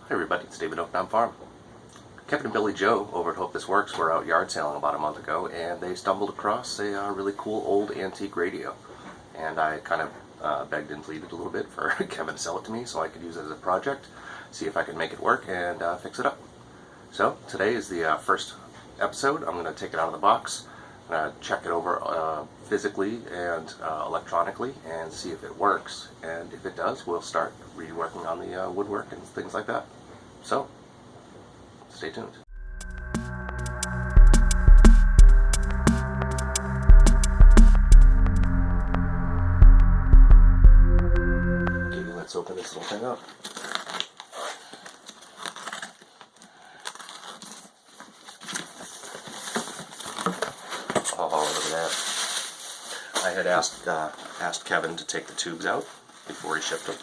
Hi everybody, it's David Oak Farm. Kevin and Billie Jo over at Hope This Works were out yard sailing about a month ago, and they stumbled across a really cool old antique radio. And I kind of begged and pleaded a little bit for Kevin to sell it to me so I could use it as a project, see if I could make it work and fix it up. So today is the first episode. I'm going to take it out of the box, check it over physically and electronically and see if it works. And if it does, we'll start reworking on the woodwork and things like that. So, stay tuned. Okay, let's open this little thing up. Oh, look at that. I had asked Kevin to take the tubes out before he shipped them.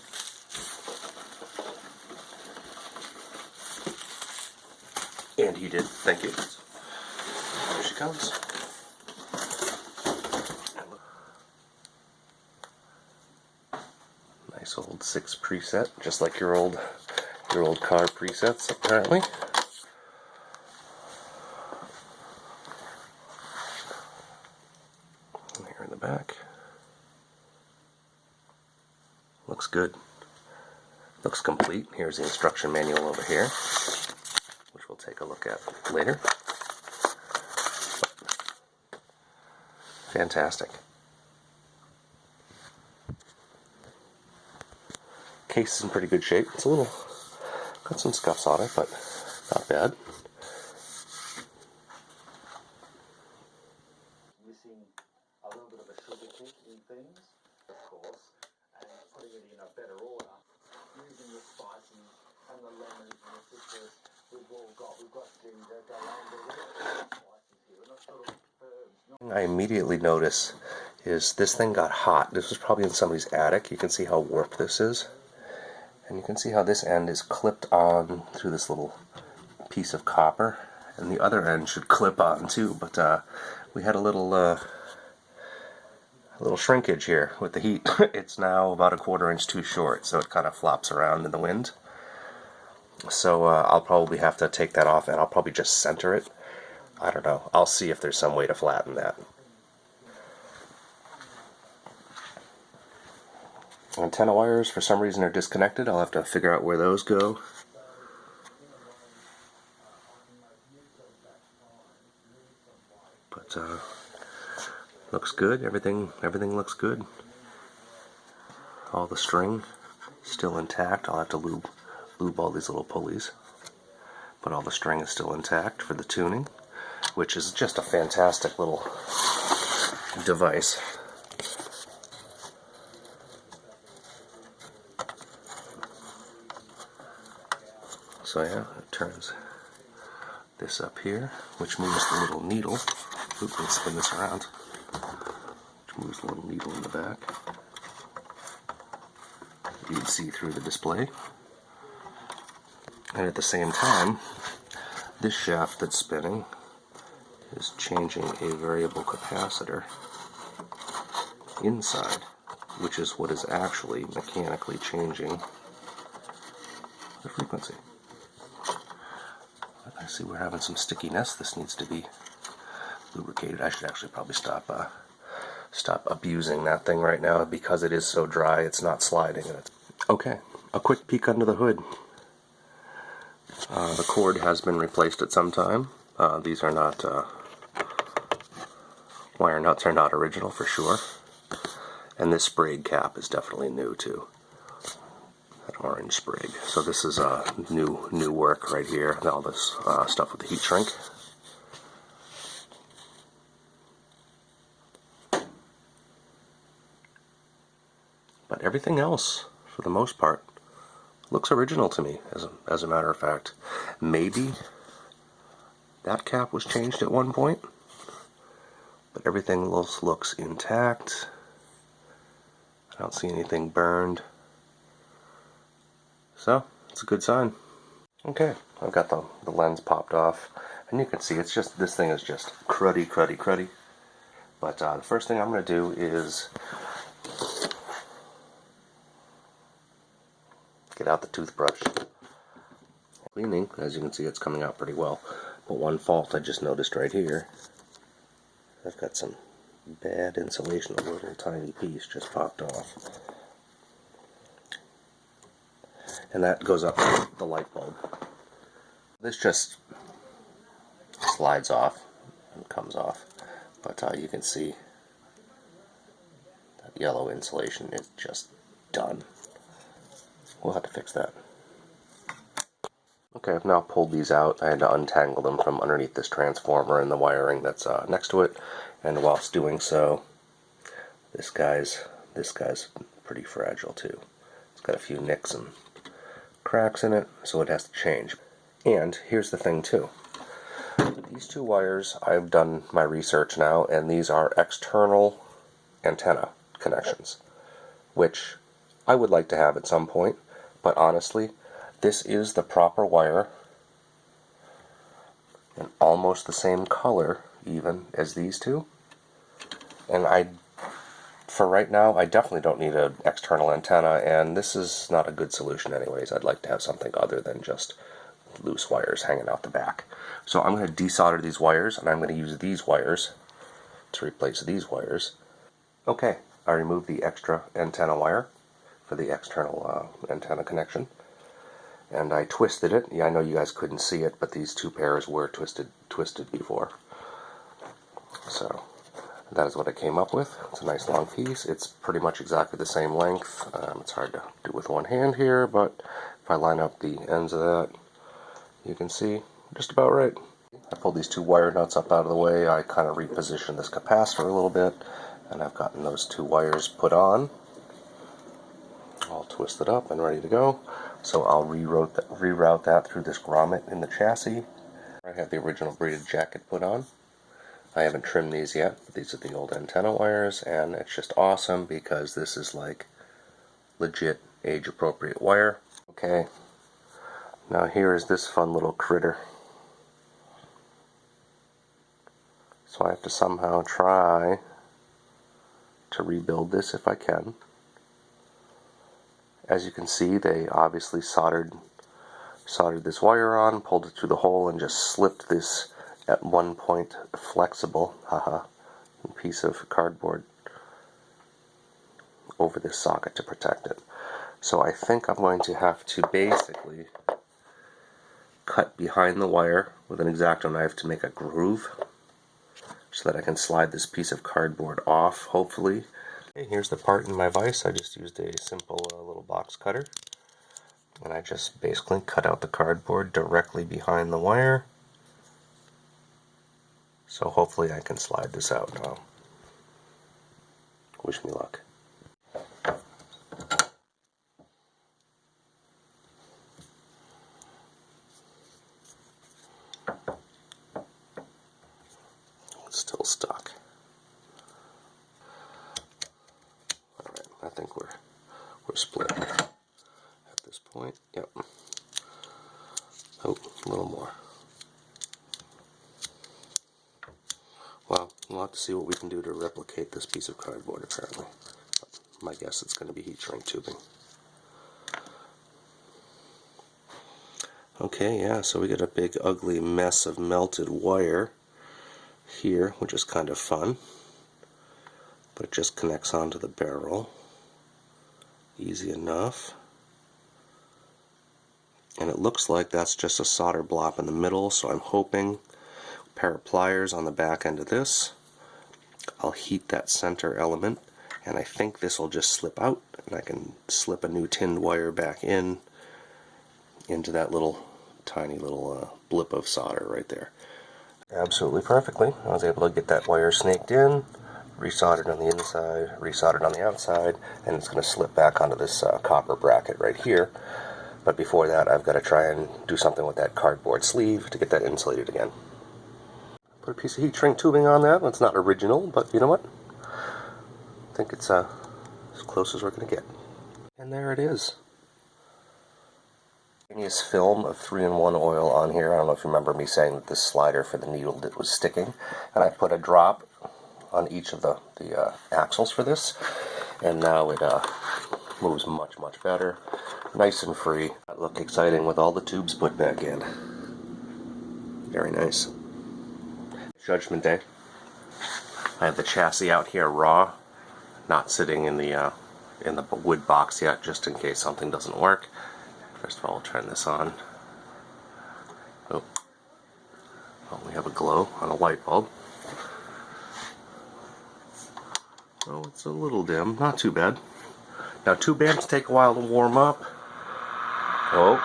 And he did. Thank you. Here she comes. Nice old 6 preset, just like your old car presets, apparently. Here in the back. Looks good. Looks complete. Here's the instruction manual over here, which we'll take a look at later. Fantastic. Case is in pretty good shape. It's a little, got some scuffs on it, but not bad. Missing a little bit of a sugar kick in things, of course, and putting it in a better order. Using the spices and the lemons and the citrus we've got ginger, galangal, spices here, and a sort of herbs. I immediately notice is this thing got hot. This was probably in somebody's attic. You can see how warped this is. And you can see how this end is clipped on through this little piece of copper. And the other end should clip on too, but we had a little shrinkage here with the heat. It's now about a 1/4 inch too short, so it kind of flops around in the wind. So I'll probably have to take that off, and I'll probably just center it. I don't know. I'll see if there's some way to flatten that. Antenna wires, for some reason, are disconnected. I'll have to figure out where those go. But looks good. Everything looks good. All the string still intact. I'll have to lube all these little pulleys. But all the string is still intact for the tuning, which is just a fantastic little device. So yeah, it turns this up here, which moves the little needle. Oops, let's spin this around. Which moves the little needle in the back. You can see through the display. And at the same time, this shaft that's spinning is changing a variable capacitor inside, which is what is actually mechanically changing the frequency. I see we're having some stickiness. This needs to be lubricated. I should actually probably stop abusing that thing right now because it is so dry. It's not sliding. Okay, a quick peek under the hood. The cord has been replaced at some time. These are not wire nuts are not original for sure. And this sprayed cap is definitely new too. That orange sprig. So this is new work right here. And all this stuff with the heat shrink. But everything else, for the most part, looks original to me, as a matter of fact. Maybe that cap was changed at one point, but everything else looks intact. I don't see anything burned. So, it's a good sign. Okay, I've got the lens popped off, and you can see it's just, this thing is just cruddy. But the first thing I'm going to do is get out the toothbrush Cleaning, as you can see, it's coming out pretty well. But one fault I just noticed right here, I've got some bad insulation. A little tiny piece just popped off. And that goes up the light bulb. This just slides off and comes off. But you can see that yellow insulation is just done. We'll have to fix that. Okay, I've now pulled these out. I had to untangle them from underneath this transformer and the wiring that's next to it. And whilst doing so, this guy's pretty fragile too. It's got a few nicks and cracks in it, so it has to change. And here's the thing too. These two wires, I've done my research now, and these are external antenna connections, which I would like to have at some point, but honestly, this is the proper wire, and almost the same color even as these two. And for right now, I definitely don't need an external antenna, and this is not a good solution anyways. I'd like to have something other than just loose wires hanging out the back. So I'm going to desolder these wires, and I'm going to use these wires to replace these wires. Okay, I removed the extra antenna wire for the external antenna connection, and I twisted it. Yeah, I know you guys couldn't see it, but these two pairs were twisted before. So that is what I came up with. It's a nice long piece. It's pretty much exactly the same length. It's hard to do with one hand here, but if I line up the ends of that, you can see just about right. I pulled these two wire nuts up out of the way. I kind of repositioned this capacitor a little bit, and I've gotten those two wires put on, all twisted up and ready to go. So I'll reroute that through this grommet in the chassis. I have the original braided jacket put on. I haven't trimmed these yet, but these are the old antenna wires, and it's just awesome because this is like legit age-appropriate wire. Okay, now here is this fun little critter. So I have to somehow try to rebuild this if I can. As you can see, they obviously soldered this wire on, pulled it through the hole, and just slipped this at one point flexible piece of cardboard over this socket to protect it. So I think I'm going to have to basically cut behind the wire with an X-Acto knife to make a groove so that I can slide this piece of cardboard off, hopefully. Okay, here's the part in my vise. I just used a simple little box cutter, and I just basically cut out the cardboard directly behind the wire. So hopefully I can slide this out now. Wish me luck. It's still stuck. Alright, I think we're split at this point. Yep. Oh, a little more. Well, we'll have to see what we can do to replicate this piece of cardboard, apparently. My guess it's going to be heat shrink tubing. Okay, yeah, so we got a big ugly mess of melted wire here, which is kind of fun. But it just connects onto the barrel. Easy enough. And it looks like that's just a solder blob in the middle, so I'm hoping a pair of pliers on the back end of this. I'll heat that center element, and I think this will just slip out, and I can slip a new tinned wire back into that little tiny little blip of solder right there. Absolutely perfectly. I was able to get that wire snaked in, resoldered on the inside, resoldered on the outside, and it's going to slip back onto this copper bracket right here. But before that, I've got to try and do something with that cardboard sleeve to get that insulated again. Put a piece of heat shrink tubing on that. It's not original, but you know what? I think it's as close as we're going to get. And there it is. This film of 3-in-1 oil on here. I don't know if you remember me saying that this slider for the needle that was sticking. And I put a drop on each of the axles for this. And now it Moves much, much better. Nice and free. Look exciting with all the tubes put back in. Very nice. Judgment Day. I have the chassis out here raw, not sitting in the wood box yet, just in case something doesn't work. First of all, I'll turn this on. Oh, we have a glow on a light bulb. Oh, it's a little dim, not too bad. Now, tube amps take a while to warm up. Oh.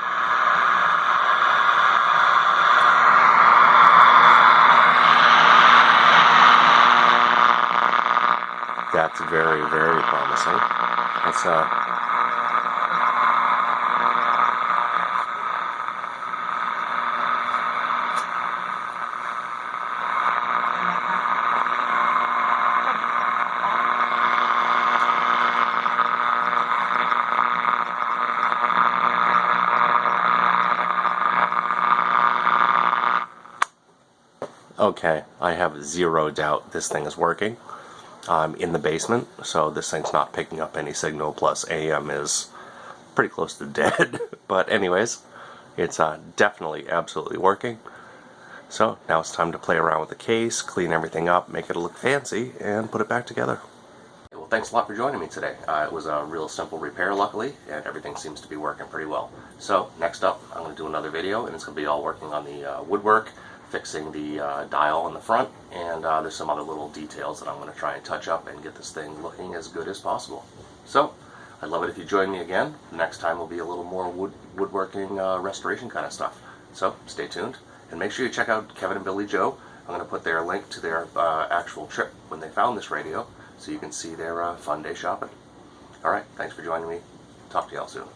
That's very, very promising. It's okay, I have zero doubt this thing is working. I'm in the basement, so this thing's not picking up any signal, plus AM is pretty close to dead. But anyways, it's definitely absolutely working. So now it's time to play around with the case, clean everything up, make it look fancy, and put it back together. Well, thanks a lot for joining me today. It was a real simple repair, luckily, and everything seems to be working pretty well. So next up, I'm going to do another video, and it's going to be all working on the woodwork, fixing the dial on the front, and there's some other little details that I'm going to try and touch up and get this thing looking as good as possible. So, I'd love it if you join me again. Next time will be a little more woodworking restoration kind of stuff. So, stay tuned, and make sure you check out Kevin and Billie Jo. I'm going to put their link to their actual trip when they found this radio, so you can see their fun day shopping. Alright, thanks for joining me. Talk to y'all soon.